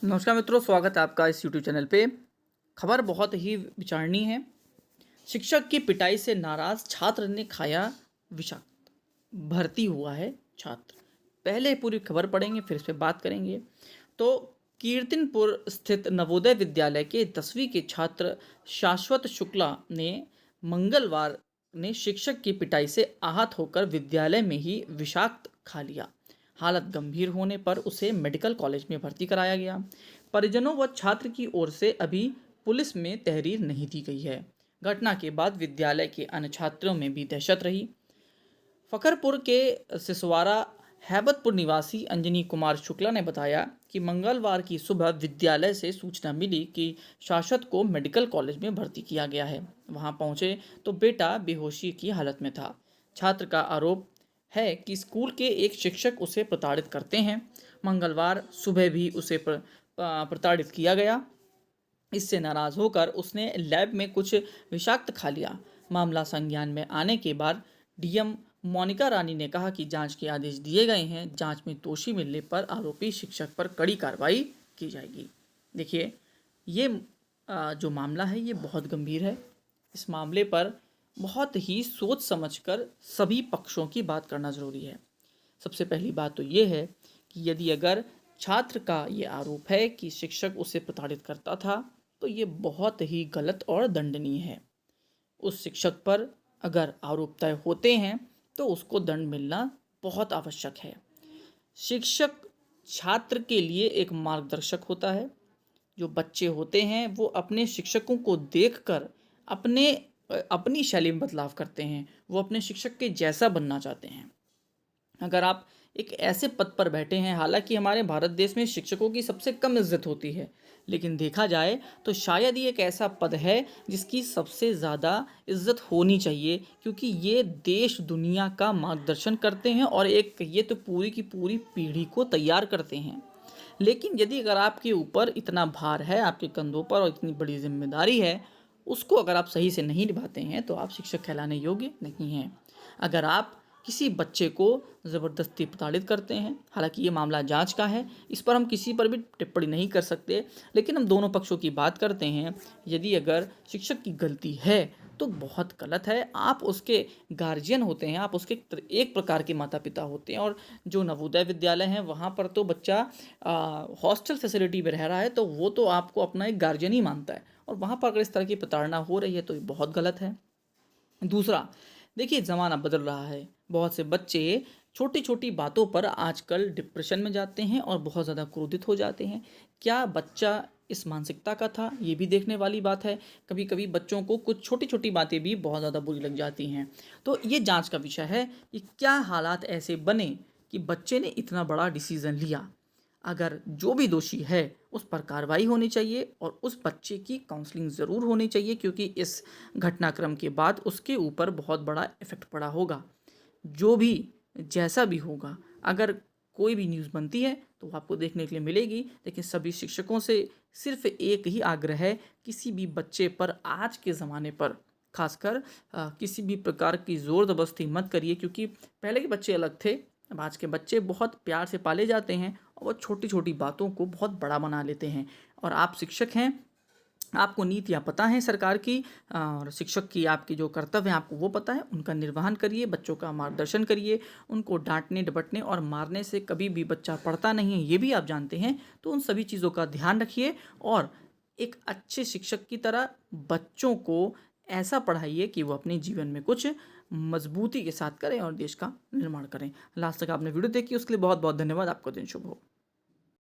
नमस्कार मित्रों, स्वागत है आपका इस यूट्यूब चैनल पे। खबर बहुत ही विचारणीय है। शिक्षक की पिटाई से नाराज छात्र ने खाया विषाक्त, भर्ती हुआ है छात्र। पहले पूरी खबर पढ़ेंगे, फिर इस पे बात करेंगे। तो कीर्तनपुर स्थित नवोदय विद्यालय के 10वीं के छात्र शाश्वत शुक्ला ने मंगलवार ने शिक्षक की पिटाई से आहत होकर विद्यालय में ही विषाक्त खा लिया। हालत गंभीर होने पर उसे मेडिकल कॉलेज में भर्ती कराया गया। परिजनों व छात्र की ओर से अभी पुलिस में तहरीर नहीं दी गई है। घटना के बाद विद्यालय के अन्य छात्रों में भी दहशत रही। फखरपुर के सिसवारा हैबतपुर निवासी अंजनी कुमार शुक्ला ने बताया कि मंगलवार की सुबह विद्यालय से सूचना मिली कि शाश्वत को मेडिकल कॉलेज में भर्ती किया गया है। वहां पहुंचे तो बेटा बेहोशी की हालत में था। छात्र का आरोप है कि स्कूल के एक शिक्षक उसे प्रताड़ित करते हैं। मंगलवार सुबह भी उसे प्रताड़ित किया गया। इससे नाराज होकर उसने लैब में कुछ विषाक्त खा लिया। मामला संज्ञान में आने के बाद डीएम मोनिका रानी ने कहा कि जांच के आदेश दिए गए हैं। जांच में दोषी मिलने पर आरोपी शिक्षक पर कड़ी कार्रवाई की जाएगी। देखिए, ये जो मामला है ये बहुत गंभीर है। इस मामले पर बहुत ही सोच समझकर सभी पक्षों की बात करना ज़रूरी है। सबसे पहली बात तो ये है कि यदि अगर छात्र का ये आरोप है कि शिक्षक उसे प्रताड़ित करता था, तो ये बहुत ही गलत और दंडनीय है। उस शिक्षक पर अगर आरोप तय होते हैं तो उसको दंड मिलना बहुत आवश्यक है। शिक्षक छात्र के लिए एक मार्गदर्शक होता है। जो बच्चे होते हैं वो अपने शिक्षकों को देखकर अपनी शैली में बदलाव करते हैं। वो अपने शिक्षक के जैसा बनना चाहते हैं। अगर आप एक ऐसे पद पर बैठे हैं, हालांकि हमारे भारत देश में शिक्षकों की सबसे कम इज्जत होती है, लेकिन देखा जाए तो शायद ये एक ऐसा पद है जिसकी सबसे ज़्यादा इज्जत होनी चाहिए, क्योंकि ये देश दुनिया का मार्गदर्शन करते हैं और एक ये तो पूरी की पूरी पीढ़ी को तैयार करते हैं। लेकिन यदि अगर आपके ऊपर इतना भार है, आपके कंधों पर, और इतनी बड़ी जिम्मेदारी है, उसको अगर आप सही से नहीं निभाते हैं तो आप शिक्षक कहलाने योग्य नहीं हैं। अगर आप किसी बच्चे को ज़बरदस्ती प्रताड़ित करते हैं, हालांकि ये मामला जांच का है, इस पर हम किसी पर भी टिप्पणी नहीं कर सकते, लेकिन हम दोनों पक्षों की बात करते हैं। यदि अगर शिक्षक की गलती है तो बहुत गलत है। आप उसके गार्जियन होते हैं, आप उसके एक प्रकार के माता पिता होते हैं। और जो नवोदय विद्यालय हैं वहाँ पर तो बच्चा हॉस्टल फैसिलिटी में रह रहा है, तो वो तो आपको अपना एक गार्जियन ही मानता है, और वहाँ पर अगर इस तरह की प्रताड़ना हो रही है तो ये बहुत गलत है। दूसरा, देखिए, ज़माना बदल रहा है। बहुत से बच्चे छोटी छोटी बातों पर आजकल डिप्रेशन में जाते हैं और बहुत ज़्यादा क्रोधित हो जाते हैं। क्या बच्चा इस मानसिकता का था, ये भी देखने वाली बात है। कभी कभी बच्चों को कुछ छोटी छोटी बातें भी बहुत ज़्यादा बुरी लग जाती हैं। तो ये जांच का विषय है कि क्या हालात ऐसे बने कि बच्चे ने इतना बड़ा डिसीज़न लिया। अगर जो भी दोषी है उस पर कार्रवाई होनी चाहिए और उस बच्चे की काउंसलिंग ज़रूर होनी चाहिए, क्योंकि इस घटनाक्रम के बाद उसके ऊपर बहुत बड़ा इफ़ेक्ट पड़ा होगा। जो भी जैसा भी होगा, अगर कोई भी न्यूज़ बनती है तो वो आपको देखने के लिए मिलेगी। लेकिन सभी शिक्षकों से सिर्फ एक ही आग्रह है, किसी भी बच्चे पर आज के ज़माने पर खासकर किसी भी प्रकार की ज़ोर ज़बरदस्ती मत करिए, क्योंकि पहले के बच्चे अलग थे। अब आज के बच्चे बहुत प्यार से पाले जाते हैं और वो छोटी छोटी बातों को बहुत बड़ा बना लेते हैं। और आप शिक्षक हैं, आपको नीतियाँ पता हैं सरकार की, और शिक्षक की आपकी जो कर्तव्य हैं आपको वो पता है। उनका निर्वहन करिए, बच्चों का मार्गदर्शन करिए। उनको डांटने डपटने और मारने से कभी भी बच्चा पढ़ता नहीं है, ये भी आप जानते हैं। तो उन सभी चीज़ों का ध्यान रखिए और एक अच्छे शिक्षक की तरह बच्चों को ऐसा पढ़ाइए कि वो अपने जीवन में कुछ मजबूती के साथ करें और देश का निर्माण करें। लास्ट तक आपने वीडियो देखी, उसके लिए बहुत बहुत धन्यवाद। आपका दिन शुभ हो।